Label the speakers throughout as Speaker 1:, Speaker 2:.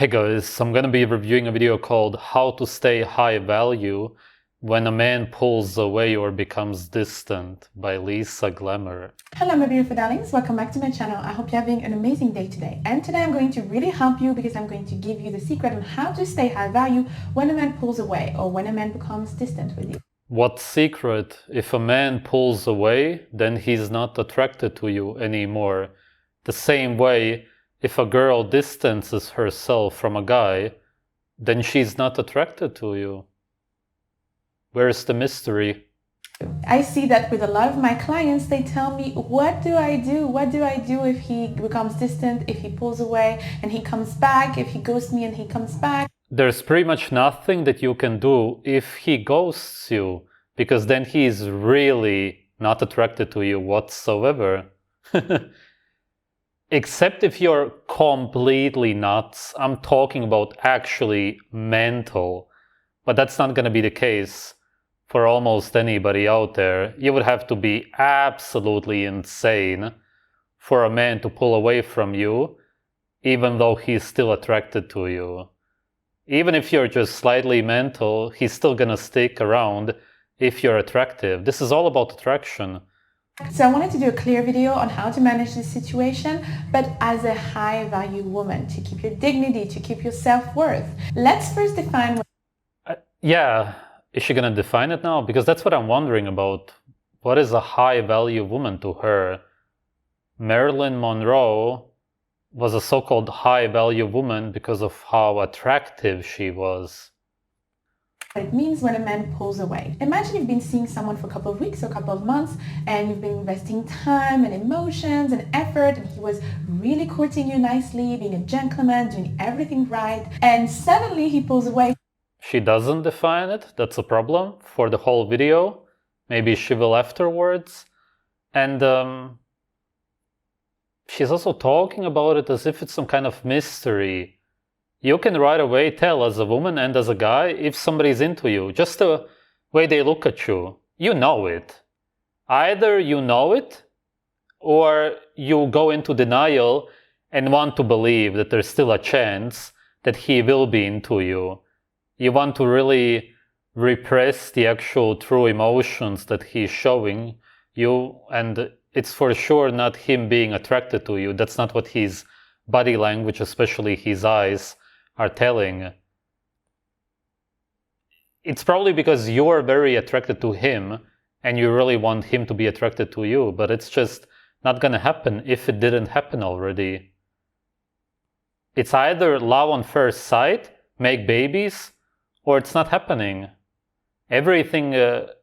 Speaker 1: Hey guys, I'm gonna be reviewing a video called How to Stay High Value When a Man Pulls Away or Becomes Distant by Glamour.
Speaker 2: Hello my beautiful darlings, welcome back to my channel. I hope you're having an amazing day today. And today I'm going to really help you because I'm going to give you the secret on how to stay high value when a man pulls away or when a man becomes distant with you.
Speaker 1: What secret? If a man pulls away, then he's not attracted to you anymore. The same way, if a girl distances herself from a guy, then she's not attracted to you. Where's the mystery?
Speaker 2: I see that with a lot of my clients, they tell me, what do I do? What do I do if he becomes distant, if he pulls away and he comes back, if he ghosts me and he comes back?
Speaker 1: There's pretty much nothing that you can do if he ghosts you, because then he's really not attracted to you whatsoever. Except if you're completely nuts. I'm talking about actually mental. But that's not going to be the case for almost anybody out there. You would have to be absolutely insane for a man to pull away from you, even though he's still attracted to you. Even if you're just slightly mental, he's still going to stick around if you're attractive. This is all about attraction.
Speaker 2: So I wanted to do a clear video on how to manage this situation, but as a high value woman, to keep your dignity, to keep your self-worth. Let's first define what...
Speaker 1: Yeah, is she going to define it now? Because that's what I'm wondering about. What is a high value woman to her? Marilyn Monroe was a so-called high value woman because of how attractive she was.
Speaker 2: It means when a man pulls away. Imagine you've been seeing someone for a couple of weeks or a couple of months and you've been investing time and emotions and effort, and he was really courting you nicely, being a gentleman, doing everything right, and suddenly he pulls away.
Speaker 1: She doesn't define it. That's a problem for the whole video. Maybe she will afterwards. And she's also talking about it as if it's some kind of mystery. You can right away tell as a woman and as a guy if somebody's into you. Just the way they look at you. You know it. Either you know it, or you go into denial and want to believe that there's still a chance that he will be into you. You want to really repress the actual true emotions that he's showing you, and it's for sure not him being attracted to you. That's not what his body language, especially his eyes, are telling. It's probably because you're very attracted to him and you really want him to be attracted to you, but it's just not gonna happen if it didn't happen already. It's either love on first sight, make babies, or it's not happening. Everything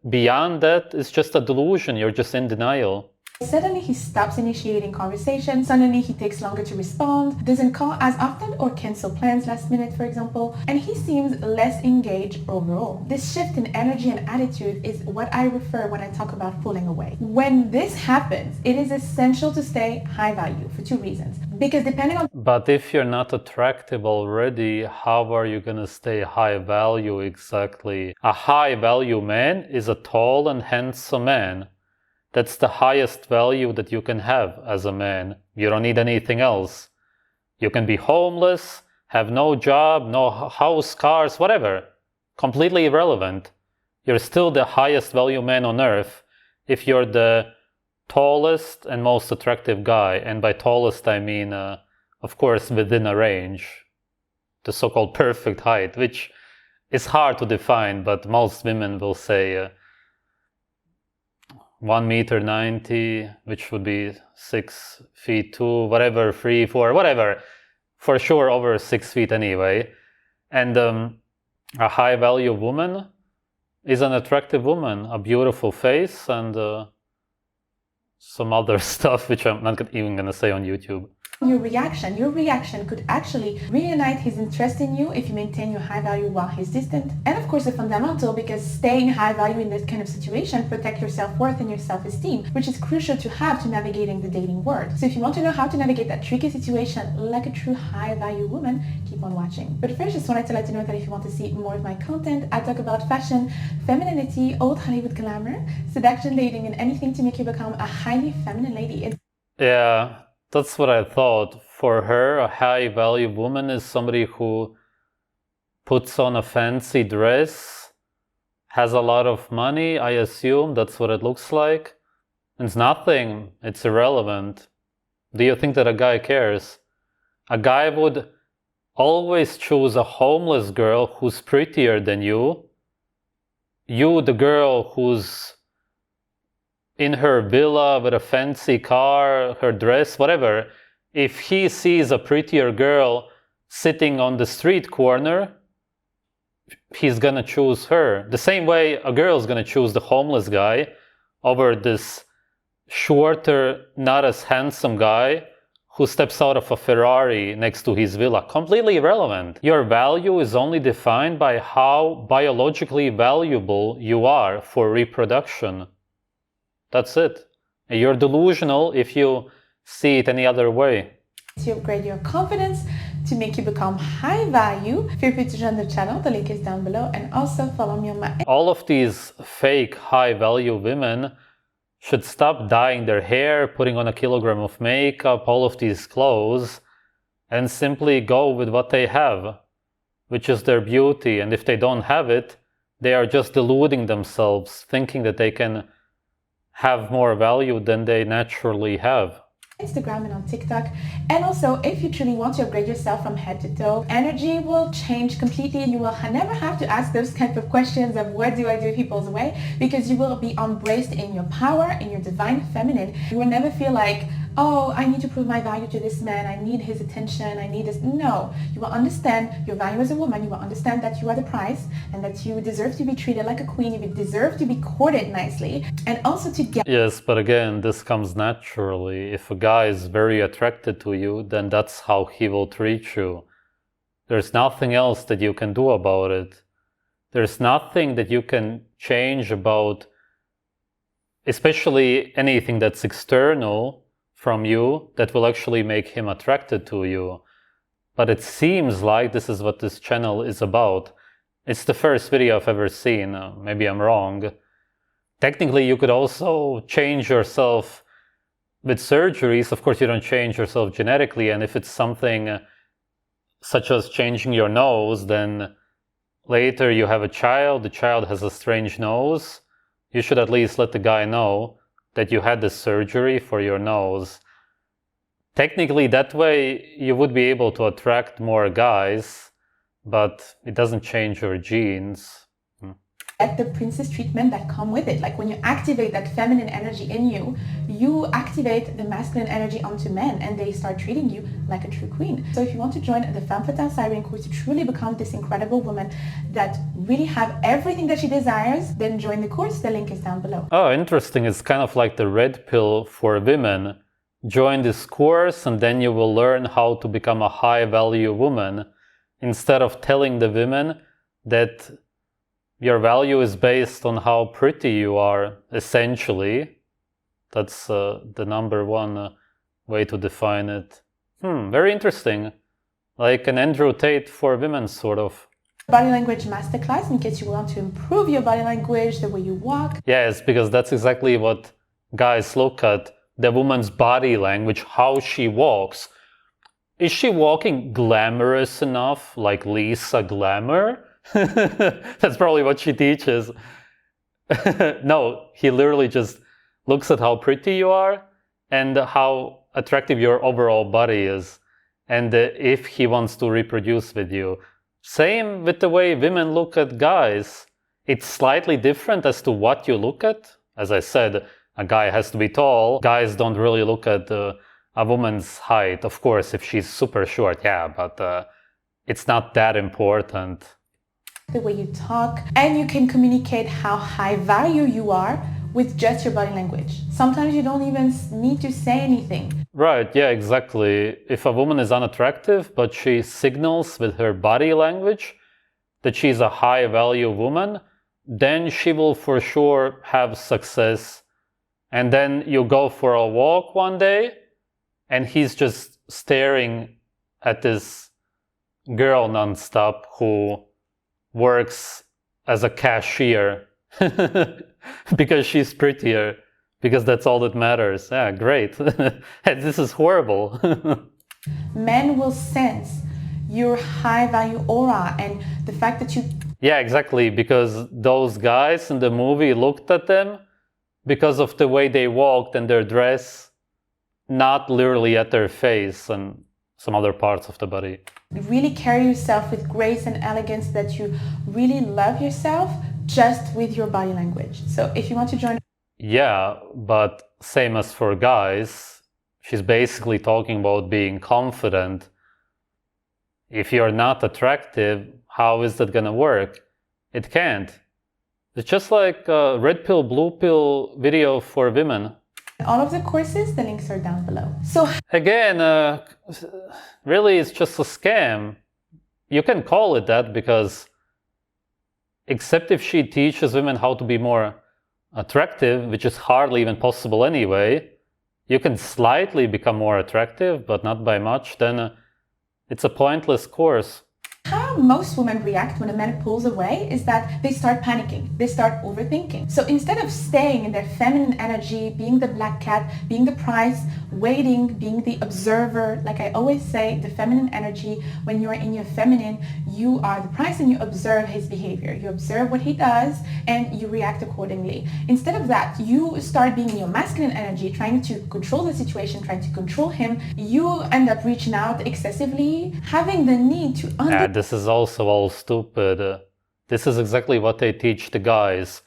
Speaker 1: beyond that is just a delusion. You're just in denial.
Speaker 2: Suddenly he stops initiating conversation, suddenly he takes longer to respond, doesn't call as often or cancel plans last minute, for example, and he seems less engaged overall. This shift in energy and attitude is what I refer when I talk about pulling away. When this happens, it is essential to stay high value for two reasons. Because depending on...
Speaker 1: But if you're not attractive already, how are you gonna stay high value exactly? A high value man is a tall and handsome man. That's the highest value that you can have as a man. You don't need anything else. You can be homeless, have no job, no house, cars, whatever. Completely irrelevant. You're still the highest value man on earth if you're the tallest and most attractive guy. And by tallest I mean, of course, within a range. The so-called perfect height, which is hard to define, but most women will say 1.90 meters, which would be 6 feet 2, whatever, 3, 4, whatever. For sure over 6 feet anyway. And a high value woman is an attractive woman, a beautiful face, and some other stuff which I'm not even gonna say on YouTube.
Speaker 2: Your reaction could actually reunite his interest in you if you maintain your high value while he's distant. And of course, a fundamental, because staying high value in this kind of situation protect your self-worth and your self-esteem, which is crucial to have to navigating the dating world. So if you want to know how to navigate that tricky situation like a true high value woman, keep on watching. But first, just wanted to let you know that if you want to see more of my content, I talk about fashion, femininity, old Hollywood glamour, seduction, dating, and anything to make you become a highly feminine lady.
Speaker 1: Yeah. That's what I thought. for her, a high value woman is somebody who puts on a fancy dress, has a lot of money, I assume that's what it looks like. It's nothing, it's irrelevant. Do you think that a guy cares? A guy would always choose a homeless girl who's prettier than you. You, the girl who's in her villa with a fancy car, her dress, whatever. If he sees a prettier girl sitting on the street corner, he's gonna choose her. The same way a girl's gonna choose the homeless guy over this shorter, not as handsome guy who steps out of a Ferrari next to his villa. Completely irrelevant. Your value is only defined by how biologically valuable you are for reproduction. That's it. You're delusional if you see it any other way.
Speaker 2: To upgrade your confidence, to make you become high value, feel free to join the channel. The link is down below, and also follow me on my...
Speaker 1: All of these fake high value women should stop dyeing their hair, putting on a kilogram of makeup, all of these clothes, and simply go with what they have, which is their beauty. And if they don't have it, they are just deluding themselves, thinking that they can have more value than they naturally have.
Speaker 2: Instagram and on TikTok. And also, if you truly want to upgrade yourself from head to toe, energy will change completely, and you will never have to ask those type of questions of what do I do people's way, because you will be embraced in your power, in your divine feminine. You will never feel like, oh, I need to prove my value to this man, I need his attention, I need this. No, you will understand your value as a woman. You will understand that you are the prize, and that you deserve to be treated like a queen. You deserve to be courted nicely, and also to get...
Speaker 1: Yes, but again, this comes naturally. If a guy is very attracted to you, then that's how he will treat you. There's nothing else that you can do about it. There's nothing that you can change about, especially anything that's external from you, that will actually make him attracted to you. But it seems like this is what this channel is about. It's the first video I've ever seen. Maybe I'm wrong. Technically, you could also change yourself with surgeries. Of course, you don't change yourself genetically, and if it's something such as changing your nose, then later you have a child, the child has a strange nose, you should at least let the guy know that you had this surgery for your nose. Technically, that way you would be able to attract more guys, but it doesn't change your genes.
Speaker 2: Get the princess treatment that come with it. Like when you activate that feminine energy in you, you activate the masculine energy onto men, and they start treating you like a true queen. So if you want to join the Femme Fatale Siren course to truly become this incredible woman that really have everything that she desires, then join the course. The link is down below.
Speaker 1: Oh, interesting. It's kind of like the red pill for women. Join this course and then you will learn how to become a high value woman, instead of telling the women that your value is based on how pretty you are, essentially. That's the number one way to define it. Very interesting. Like an Andrew Tate for women, sort of.
Speaker 2: Body language masterclass, in case you want to improve your body language, the way you walk.
Speaker 1: Yes, because that's exactly what guys look at. The woman's body language, how she walks. Is she walking glamorous enough, like Lisa Glamour? That's probably what she teaches. No, he literally just looks at how pretty you are and how attractive your overall body is, and if he wants to reproduce with you. Same with the way women look at guys. It's slightly different as to what you look at. As I said, a guy has to be tall. Guys don't really look at a woman's height. Of course, if she's super short, yeah, but it's not that important.
Speaker 2: The way you talk, and you can communicate how high value you are with just your body language. Sometimes you don't even need to say anything.
Speaker 1: Right, yeah, exactly. If a woman is unattractive, but she signals with her body language that she's a high value woman, then she will for sure have success. And then you go for a walk one day, and he's just staring at this girl nonstop who works as a cashier because she's prettier, because that's all that matters. Yeah, great. This is horrible.
Speaker 2: Men will sense your high value aura and the fact that you...
Speaker 1: Yeah, exactly, because those guys in the movie looked at them because of the way they walked and their dress, not literally at their face and some other parts of the body.
Speaker 2: really carry yourself with grace and elegance, that you really love yourself just with your body language. So if you want to join...
Speaker 1: Yeah, but same as for guys, she's basically talking about being confident. If you're not attractive, how is that gonna work? It can't. It's just like a red pill, blue pill video for women.
Speaker 2: All of the courses, the links are down below. So
Speaker 1: again, really it's just a scam. You can call it that because except if she teaches women how to be more attractive, which is hardly even possible anyway, you can slightly become more attractive, but not by much, then it's a pointless course.
Speaker 2: How most women react when a man pulls away is that they start panicking, they start overthinking. So instead of staying in their feminine energy, being the black cat, being the prize, waiting, being the observer, like I always say, the feminine energy, when you're in your feminine, you are the prize and you observe his behavior. You observe what he does and you react accordingly. Instead of that, you start being in your masculine energy, trying to control the situation, trying to control him. You end up reaching out excessively, having the need to...
Speaker 1: This is also all stupid. This is exactly what they teach the guys.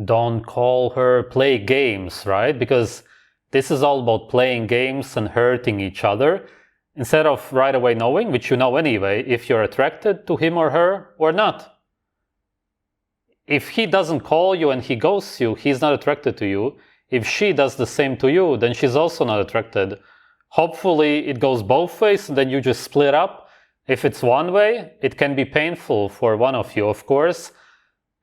Speaker 1: Don't call her, play games, right? Because this is all about playing games and hurting each other, instead of right away knowing, which you know anyway, if you're attracted to him or her or not. If he doesn't call you and he ghosts you, he's not attracted to you. If she does the same to you, then she's also not attracted. Hopefully it goes both ways and then you just split up. If it's one way, it can be painful for one of you, of course.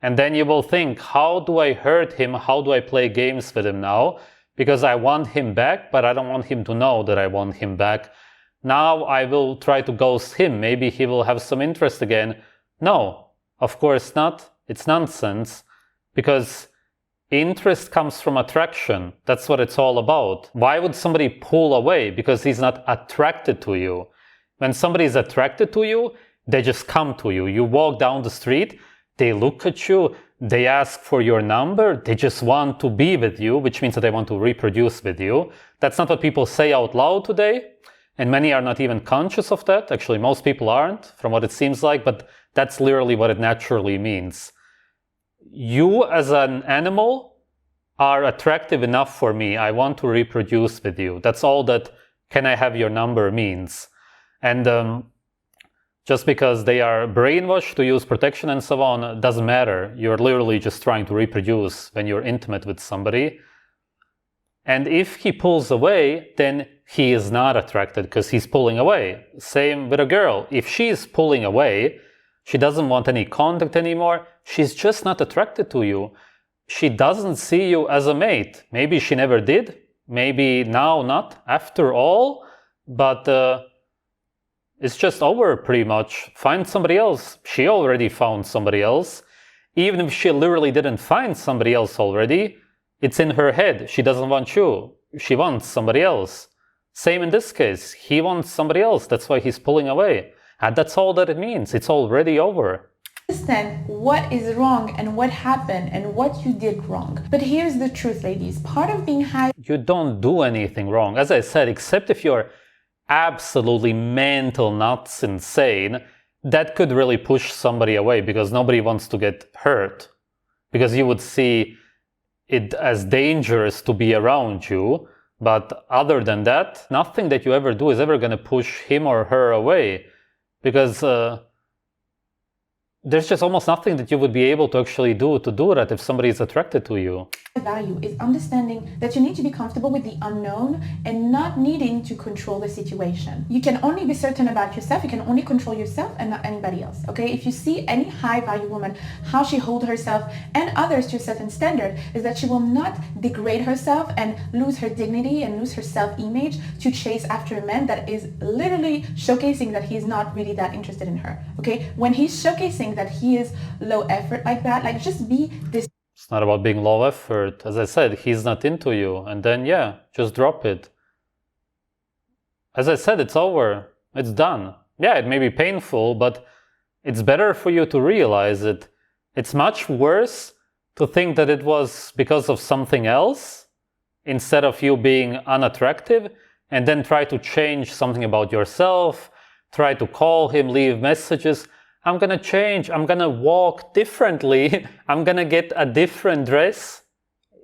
Speaker 1: And then you will think, how do I hurt him? How do I play games with him now? Because I want him back, but I don't want him to know that I want him back. Now I will try to ghost him. Maybe he will have some interest again. No, of course not. It's nonsense. Because interest comes from attraction. That's what it's all about. Why would somebody pull away? Because he's not attracted to you. When somebody is attracted to you, they just come to you. You walk down the street, they look at you, they ask for your number, they just want to be with you, which means that they want to reproduce with you. That's not what people say out loud today, and many are not even conscious of that. Actually, most people aren't, from what it seems like, but that's literally what it naturally means. You as an animal are attractive enough for me. I want to reproduce with you. That's all that "can I have your number" means. And just because they are brainwashed to use protection and so on, doesn't matter. You're literally just trying to reproduce when you're intimate with somebody. And if he pulls away, then he is not attracted because he's pulling away. Same with a girl. If she's pulling away, she doesn't want any contact anymore, she's just not attracted to you. She doesn't see you as a mate. Maybe she never did. Maybe now not, after all. But it's just over pretty much. Find somebody else. She already found somebody else. Even if she literally didn't find somebody else already, it's in her head. She doesn't want you. She wants somebody else. Same in this case. He wants somebody else. That's why he's pulling away. And that's all that it means. It's already over.
Speaker 2: Understand what is wrong and what happened and what you did wrong. But here's the truth, ladies. Part of being high...
Speaker 1: You don't do anything wrong. As I said, except if you're absolutely mental, nuts, insane, that could really push somebody away because nobody wants to get hurt. Because you would see it as dangerous to be around you. But other than that, nothing that you ever do is ever going to push him or her away. Because there's just almost nothing that you would be able to actually do that if somebody is attracted to you.
Speaker 2: Value is understanding that you need to be comfortable with the unknown and not needing to control the situation. You can only be certain about yourself. You can only control yourself and not anybody else. Okay? If you see any high value woman, how she holds herself and others to a certain standard is that she will not degrade herself and lose her dignity and lose her self-image to chase after a man that is literally showcasing that he is not really that interested in her. Okay? When he's showcasing that he is low effort like that, like just be this.
Speaker 1: It's not about being low effort. As I said, he's not into you. And then, yeah, just drop it. as I said, it's over. It's done. Yeah, it may be painful, but it's better for you to realize it. It's much worse to think that it was because of something else instead of you being unattractive, and then try to change something about yourself, try to call him, leave messages. I'm gonna change, I'm gonna walk differently, I'm gonna get a different dress.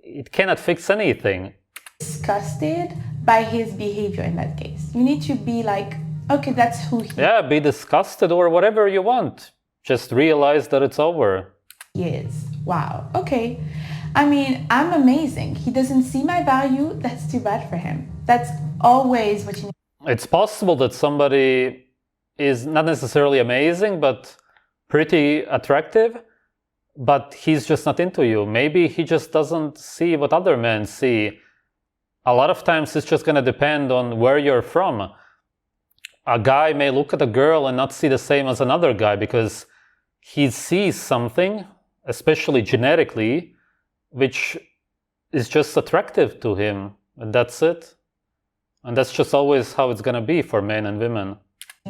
Speaker 1: It cannot fix anything.
Speaker 2: Disgusted by his behavior in that case. You need to be like, okay, that's who he
Speaker 1: Yeah, be disgusted or whatever you want. Just realize that it's over.
Speaker 2: is. Wow, okay. I mean, I'm amazing. He doesn't see my value. That's too bad for him. That's always what you need.
Speaker 1: It's possible that somebody is not necessarily amazing, but pretty attractive, but he's just not into you. Maybe he just doesn't see what other men see. A lot of times it's just going to depend on where you're from. A guy may look at a girl and not see the same as another guy because he sees something, especially genetically, which is just attractive to him. And that's it. And that's just always how it's going to be for men and women.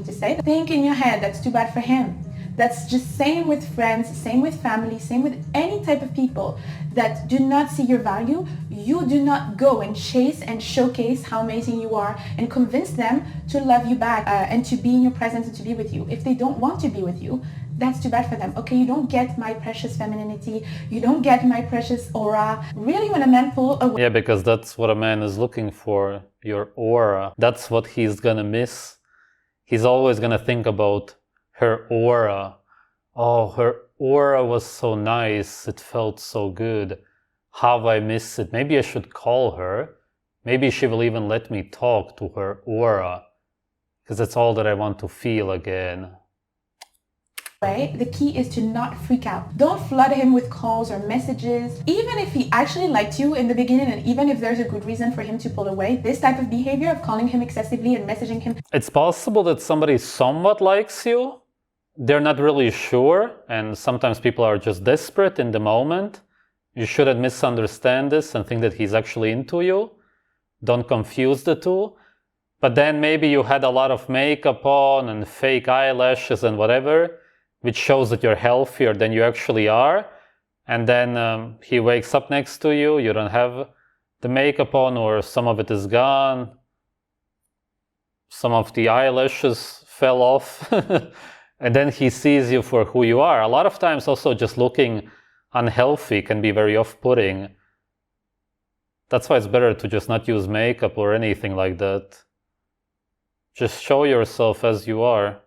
Speaker 2: To say, think in your head, that's too bad for him. That's just same with friends, same with family, same with any type of people that do not see your value. You do not go and chase and showcase how amazing you are and convince them to love you back and to be in your presence and to be with you. If they don't want to be with you, that's too bad for them. Okay, you don't get my precious femininity. You don't get my precious aura. Really, when a man pulls away.
Speaker 1: Yeah, because that's what a man is looking for, your aura. That's what he's gonna miss. He's always gonna think about her aura. Oh, her aura was so nice. It felt so good. How I miss it. Maybe I should call her. Maybe she will even let me talk to her aura. Because that's all that I want to feel again.
Speaker 2: The key is to not freak out. Don't flood him with calls or messages. Even if he actually liked you in the beginning, and even if there's a good reason for him to pull away, this type of behavior of calling him excessively and messaging him.
Speaker 1: It's possible that somebody somewhat likes you. They're not really sure, and sometimes people are just desperate in the moment. You shouldn't misunderstand this and think that he's actually into you. Don't confuse the two. But then maybe you had a lot of makeup on and fake eyelashes and whatever, which shows that you're healthier than you actually are. And then he wakes up next to you, you don't have the makeup on, or some of it is gone. Some of the eyelashes fell off. And then he sees you for who you are. A lot of times also just looking unhealthy can be very off-putting. That's why it's better to just not use makeup or anything like that. Just show yourself as you are.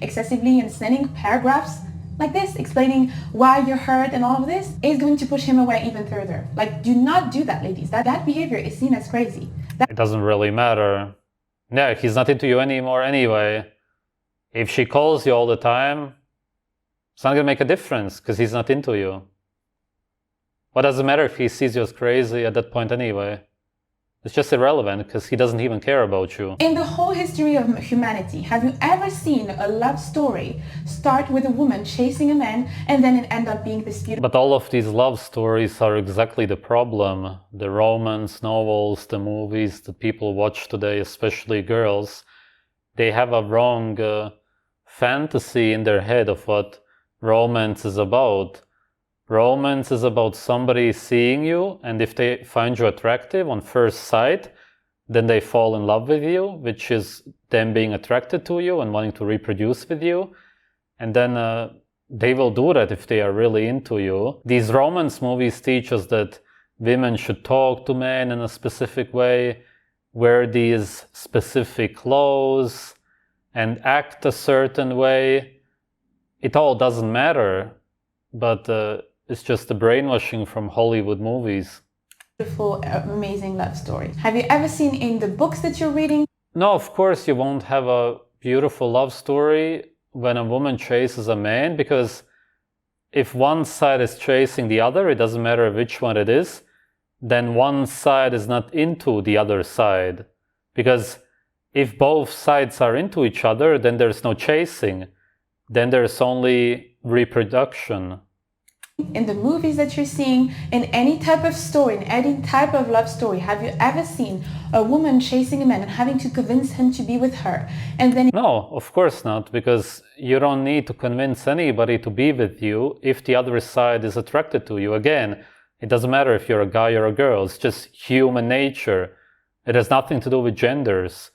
Speaker 2: Excessively and sending paragraphs like this explaining why you're hurt and all of this is going to push him away even further. Like, do not do that, ladies. That behavior is seen as crazy.
Speaker 1: It doesn't really matter. Yeah, he's not into you anymore anyway. If she calls you all the time, it's not going to make a difference because he's not into you. What does it matter if he sees you as crazy at that point anyway? It's just irrelevant because he doesn't even care about you.
Speaker 2: In the whole history of humanity, have you ever seen a love story start with a woman chasing a man and then it end up being this beautiful?
Speaker 1: But all of these love stories are exactly the problem. The romance novels, the movies that people watch today, especially girls, they have a wrong fantasy in their head of what romance is about. Romance is about somebody seeing you, and if they find you attractive on first sight, then they fall in love with you, which is them being attracted to you and wanting to reproduce with you. And then they will do that if they are really into you. These romance movies teach us that women should talk to men in a specific way, wear these specific clothes, and act a certain way. It all doesn't matter, but it's just the brainwashing from Hollywood movies.
Speaker 2: Beautiful, amazing love story. Have you ever seen in the books that you're reading?
Speaker 1: No, of course you won't have a beautiful love story when a woman chases a man, because if one side is chasing the other, it doesn't matter which one it is, then one side is not into the other side. Because if both sides are into each other, then there's no chasing. Then there's only reproduction.
Speaker 2: in the movies that you're seeing, in any type of story, in any type of love story, have you ever seen a woman chasing a man and having to convince him to be with her? And then
Speaker 1: No, of course not, because you don't need to convince anybody to be with you if the other side is attracted to you. Again, it doesn't matter if you're a guy or a girl, it's just human nature. It has nothing to do with genders,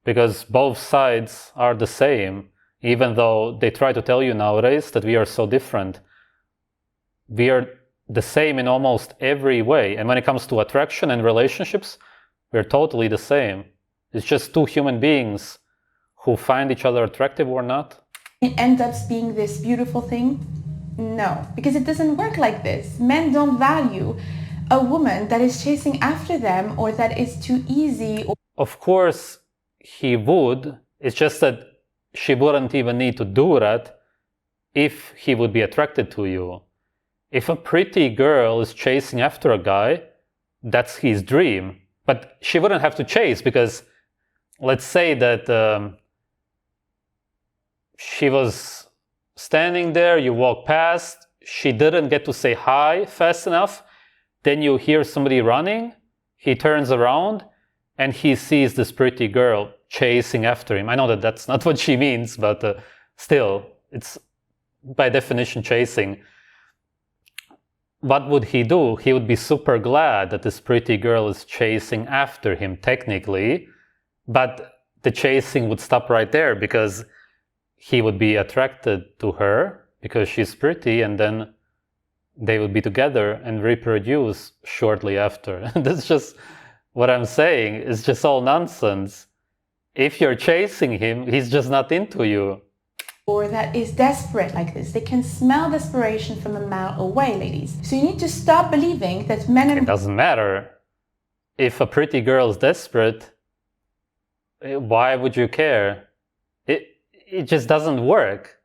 Speaker 1: because both sides are the same, even though they try to tell you nowadays that we are so different. We are the same in almost every way. And when it comes to attraction and relationships, we're totally the same. It's just two human beings who find each other attractive or not.
Speaker 2: it ends up being this beautiful thing. No, because it doesn't work like this. Men don't value a woman that is chasing after them or that is too easy.
Speaker 1: Of course, he would. It's just that she wouldn't even need to do that if he would be attracted to you. If a pretty girl is chasing after a guy, that's his dream. But she wouldn't have to chase, because let's say that she was standing there, you walk past, she didn't get to say hi fast enough, then you hear somebody running, he turns around, and he sees this pretty girl chasing after him. I know that that's not what she means, but still, it's by definition chasing. What would he do? He would be super glad that this pretty girl is chasing after him, technically, but the chasing would stop right there, because he would be attracted to her because she's pretty, and then they would be together and reproduce shortly after. That's just what I'm saying. It's just all nonsense. If you're chasing him, he's just not into you.
Speaker 2: Or that is desperate like this. They can smell desperation from a mile away, ladies. So you need to stop believing that men and...
Speaker 1: It doesn't matter. If a pretty girl is desperate, why would you care? It just doesn't work.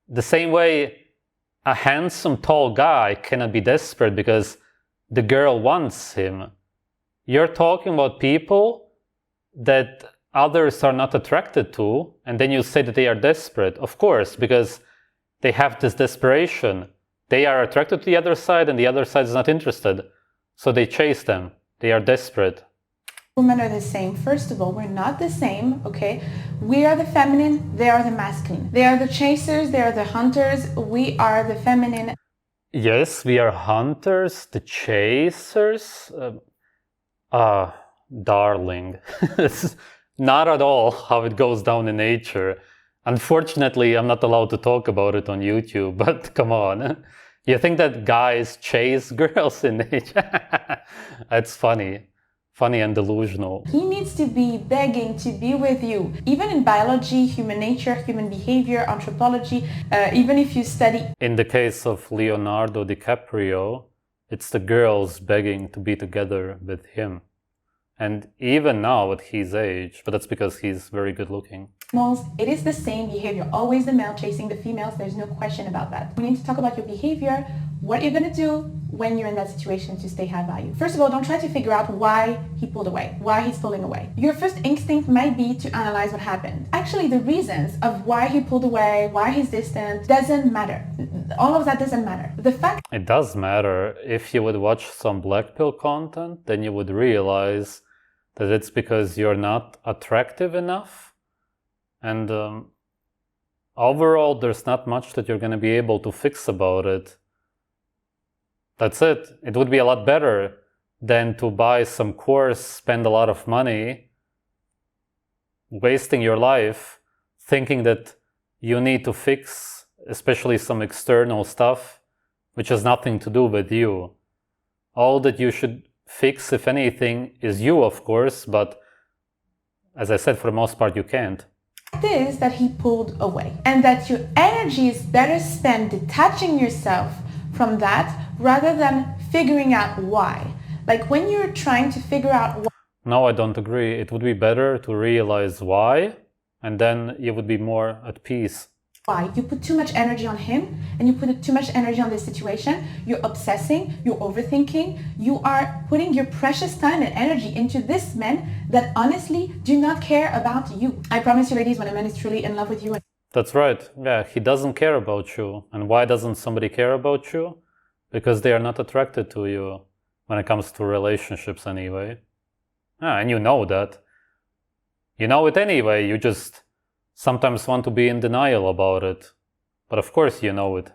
Speaker 1: The same way a handsome, tall guy cannot be desperate because the girl wants him. You're talking about people that others are not attracted to, and then you say that they are desperate. Of course, because they have this desperation. They are attracted to the other side, and the other side is not interested. So they chase them. They are desperate.
Speaker 2: Women are the same. First of all, we're not the same, okay? We are the feminine, they are the masculine. They are the chasers, they are the hunters, we are the feminine.
Speaker 1: Yes, we are hunters, the chasers. Darling. It's not at all how it goes down in nature. Unfortunately, I'm not allowed to talk about it on YouTube, but come on. You think that guys chase girls in nature? It's funny. Funny and delusional.
Speaker 2: He needs to be begging to be with you. Even in biology, human nature, human behavior, anthropology, even if you study...
Speaker 1: In the case of Leonardo DiCaprio, it's the girls begging to be together with him. And even now at his age, but that's because he's very good looking.
Speaker 2: It is the same behavior. Always the male chasing the females. There's no question about that. We need to talk about your behavior, what you're going to do when you're in that situation to stay high value. First of all, don't try to figure out why he pulled away, why he's pulling away. Your first instinct might be to analyze what happened. Actually, the reasons of why he pulled away, why he's distant, doesn't matter. All of that doesn't matter. The fact...
Speaker 1: It does matter. If you would watch some black pill content, then you would realize that it's because you're not attractive enough. And overall, there's not much that you're going to be able to fix about it. That's it. It would be a lot better than to buy some course, spend a lot of money, wasting your life, thinking that you need to fix, especially some external stuff, which has nothing to do with you. All that you should fix, if anything, is you, of course, but as I said, for the most part, you can't.
Speaker 2: It is that he pulled away, and that your energy is better spent detaching yourself from that rather than figuring out why. Like when you're trying to figure out why...
Speaker 1: No, I don't agree. It would be better to realize why, and then you would be more at peace.
Speaker 2: Why? You put too much energy on him, and you put too much energy on this situation. You're obsessing, you're overthinking, you are putting your precious time and energy into this man that honestly do not care about you. I promise you, ladies, when a man is truly in love with you...
Speaker 1: That's right. Yeah, he doesn't care about you. And why doesn't somebody care about you? because they are not attracted to you when it comes to relationships anyway. And you know that. You know it anyway, you just sometimes want to be in denial about it. But of course you know it.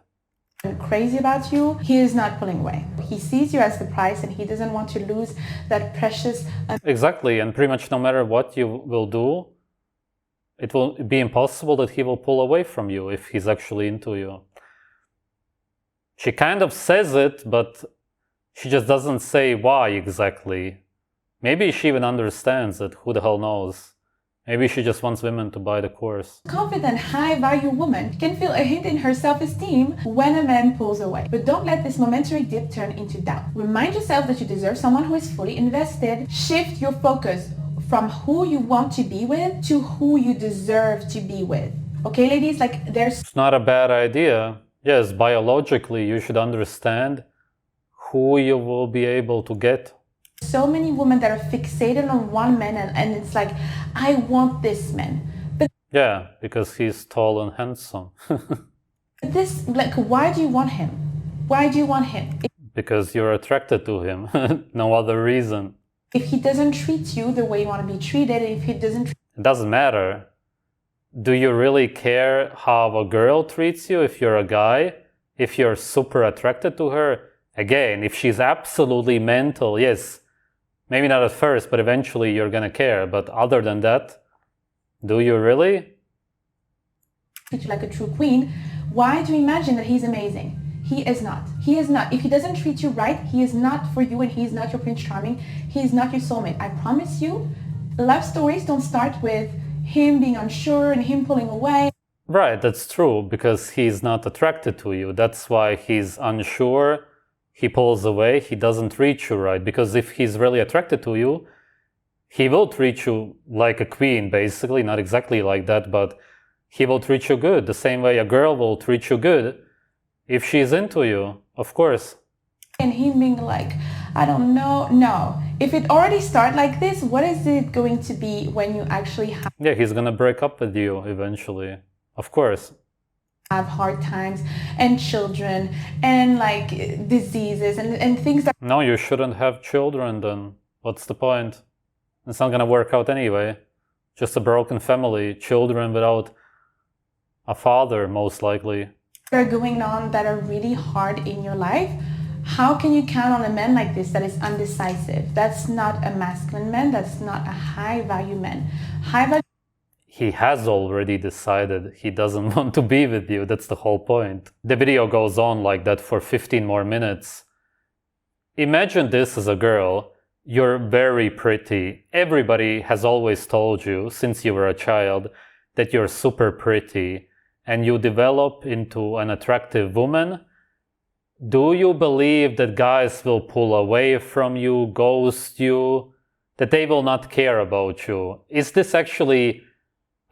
Speaker 2: Crazy about you, he is not pulling away. He sees you as the prize and he doesn't want to lose that precious...
Speaker 1: Exactly, and pretty much no matter what you will do, it will be impossible that he will pull away from you if he's actually into you. She kind of says it, but she just doesn't say why exactly. Maybe she even understands it, who the hell knows. Maybe she just wants women to buy the course.
Speaker 2: Confident, high-value woman can feel a hint in her self-esteem when a man pulls away. But don't let this momentary dip turn into doubt. Remind yourself that you deserve someone who is fully invested. Shift your focus from who you want to be with to who you deserve to be with. Okay, ladies? Like, there's...
Speaker 1: It's not a bad idea. Yes, biologically, you should understand who you will be able to get.
Speaker 2: So many women that are fixated on one man and it's like, I want this man. But
Speaker 1: yeah, because he's tall and handsome.
Speaker 2: this, like, why do you want him? Why do you want him?
Speaker 1: Because you're attracted to him. No other reason.
Speaker 2: If he doesn't treat you the way you want to be treated, if he doesn't...
Speaker 1: It doesn't matter. Do you really care how a girl treats you if you're a guy? If you're super attracted to her? Again, if she's absolutely mental, yes. Maybe not at first, but eventually you're gonna care. But other than that, do you really?
Speaker 2: Treat you like a true queen. Why do you imagine that he's amazing? He is not. He is not. If he doesn't treat you right, he is not for you and he is not your Prince Charming. He is not your soulmate. I promise you, love stories don't start with him being unsure and him pulling away.
Speaker 1: Right, that's true, because he's not attracted to you. That's why he's unsure. He pulls away, he doesn't treat you right, because if he's really attracted to you, he will treat you like a queen, basically, not exactly like that, but he will treat you good, the same way a girl will treat you good if she's into you, of course.
Speaker 2: And him being like, I don't know, no. If it already starts like this, what is it going to be when you actually
Speaker 1: Yeah, he's gonna break up with you eventually, of course.
Speaker 2: Have hard times and children and like diseases and things that...
Speaker 1: No, you shouldn't have children then. What's the point? It's not gonna work out anyway. Just a broken family, children without a father, most likely.
Speaker 2: Are going on that are really hard in your life. How can you count on a man like this that is undecisive? That's not a masculine man. That's not a high-value man. High-value...
Speaker 1: He has already decided he doesn't want to be with you. That's the whole point. The video goes on like that for 15 more minutes. Imagine this as a girl. You're very pretty. Everybody has always told you since you were a child that you're super pretty, and you develop into an attractive woman. Do you believe that guys will pull away from you, ghost you, that they will not care about you? Is this actually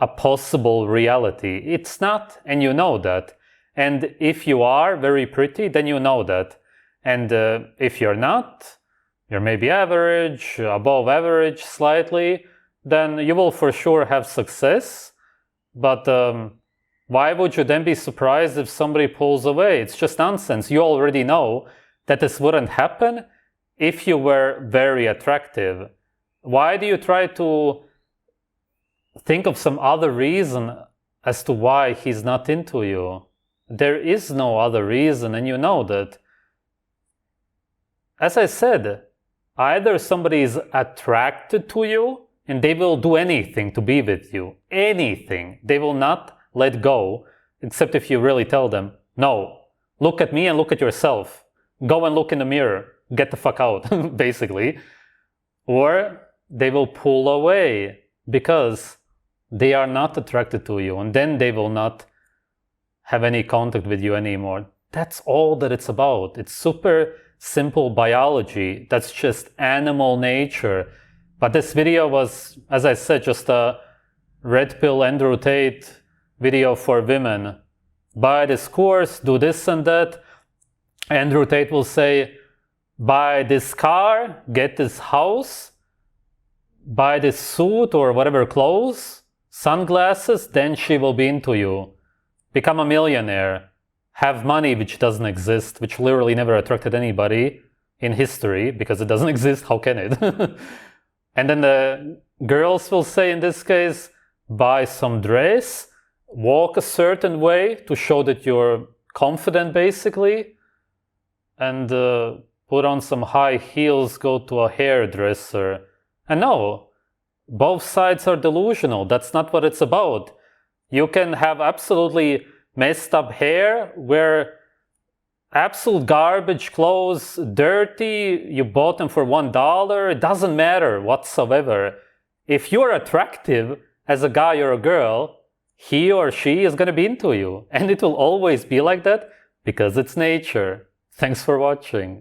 Speaker 1: a possible reality? It's not, and you know that. And if you are very pretty, then you know that. And if you're not, you're maybe average, above average slightly, then you will for sure have success. But why would you then be surprised if somebody pulls away? It's just nonsense. You already know that this wouldn't happen if you were very attractive. Why do you try to think of some other reason as to why he's not into you? There is no other reason, and you know that. As I said, either somebody is attracted to you and they will do anything to be with you. Anything. They will not let go, except if you really tell them, no, look at me and look at yourself. Go and look in the mirror. Get the fuck out, basically. Or they will pull away because they are not attracted to you, and then they will not have any contact with you anymore. That's all that it's about. It's super simple biology. That's just animal nature. But this video was, as I said, just a red pill Andrew Tate video for women. Buy this course, do this and that. Andrew Tate will say, buy this car, get this house, buy this suit or whatever clothes, sunglasses, then she will be into you. Become a millionaire. have money which doesn't exist, which literally never attracted anybody in history because it doesn't exist. How can it? And then the girls will say, in this case, buy some dress, walk a certain way to show that you're confident, basically, and put on some high heels, go to a hairdresser. And no, both sides are delusional. That's not what it's about. You can have absolutely messed up hair, wear absolute garbage clothes, dirty, you bought them for $1, it doesn't matter whatsoever. If you're attractive as a guy or a girl, he or she is going to be into you. And it will always be like that because it's nature. Thanks for watching.